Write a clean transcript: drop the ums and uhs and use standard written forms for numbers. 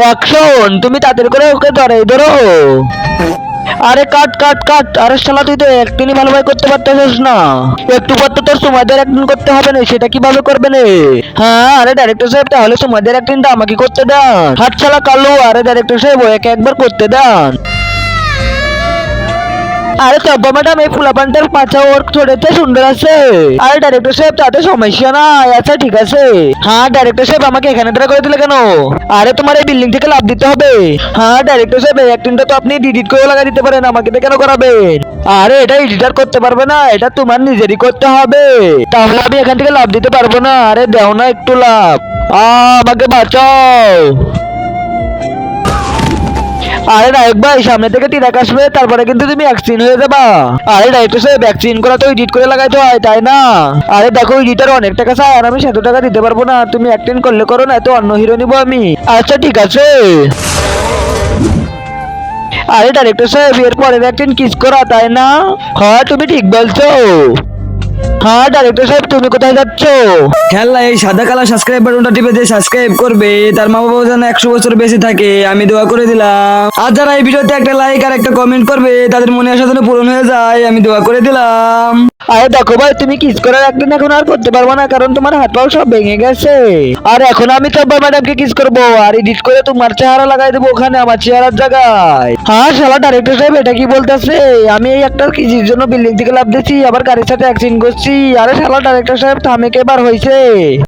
Action, তুমি তাদের করে ওকে ধরো। আরে কাট কাট কাট, আরে শালা তুই তো একদিনই ভালোভাবে করতে পারতেছিস না, একটু পর তো তোর সময়দের একদিন করতে হবে না, সেটা কিভাবে করবে না? হ্যাঁ আরে ডাইরেক্টর সাহেব, তাহলে সময়দের একদিনটা আমাকে করতে দেন। হাত শালা কালো, আরে ডাইরেক্টর সাহেব ওকে একবার করতে দেন। আরে তব্বা ম্যাডাম, এই ফুলাপানটার পাঁচা ওর থোড়েতে সুন্দর আছে। আরে ডাইরেক্টর সাহেব তাতে সমস্যা না, আচ্ছা ঠিক আছে। হ্যাঁ ডাইরেক্টর সাহেব, আমাকে এখানে দাঁড়া করে দিলে কেন? আরে তোমার এই বিল্ডিং থেকে লাভ দিতে হবে। হ্যাঁ ডাইরেক্টর সাহেব, এই অ্যাক্টিংটা তো আপনি এডিট করে লাগা দিতে পারেন, আমাকে দিয়ে কেন করাবেন? আরে এটা এডিটার করতে পারবে না, এটা তোমার নিজেরই করতে হবে, তাহলে আমি এখান থেকে লাভ দিতে পারবো না। আরে দেও না একটু লাভ, আমাকে বাঁচাও। আরে নায়ক ভাই, সামনে থেকে টিরাক আসবে, তারপরে কিন্তু তুমি অ্যাক্সিডেন্ট হয়ে যাবা। আরে ডাইরেক্টর সাহেব, অ্যাক্সিডেন্ট করা তো এডিট করে লাগাইতে হয়, তাই না? আরে দেখো, এডিটার অনেক টাকা চায়, আর আমি 100 টাকা দিতে পারবো না, তুমি অ্যাক্টিং করলে করো, না তো অন্য হিরো নিবো আমি। আচ্ছা ঠিক আছে। আরে ডাইরেক্টর সাহেব, এর পরের অ্যাক্টিং কিস করা, তাই না? হ্যাঁ তুমি ঠিক বলছো। হ্যাঁ ডাইরেক্টর সাহেব, তুমি কোথায় যাচ্ছ? খেলা এই সাদা কালা সাবস্ক্রাইব বাটনটা টিপে দিয়ে সাবস্ক্রাইব করবে, তার মা বাবা যেন 100 বছর বেঁচে থাকে, আমি দোয়া করে দিলাম। আর যারা এই ভিডিওতে একটা লাইক আর একটা কমেন্ট করবে, তাদের মনে আশা যেন পূরণ হয়ে যায়, আমি দোয়া করে দিলাম। আরে দেখো ভাই, তুমি কিস করার একদিন এখন আর করতে পারবো না, কারণ তোমার হাত পাও সব ভেঙে গেছে। আর এখন আমি তো ম্যাডামকে কিস করবো, আর এডিট করে তোমার চেহারা লাগাই দেবো ওখানে, আমার চেহারার জায়গায়। হ্যাঁ শালা ডাইরেক্টর সাহেব, এটা কি বলতেছে? আমি এই একটা কিসের জন্য বিল্ডিং থেকে লাভ দিচ্ছি, আবার গাড়ির সাথে অ্যাক্সিডেন্ট করছি। আরে শালা ডাইরেক্টর সাহেব, থামে, এবার হয়েছে।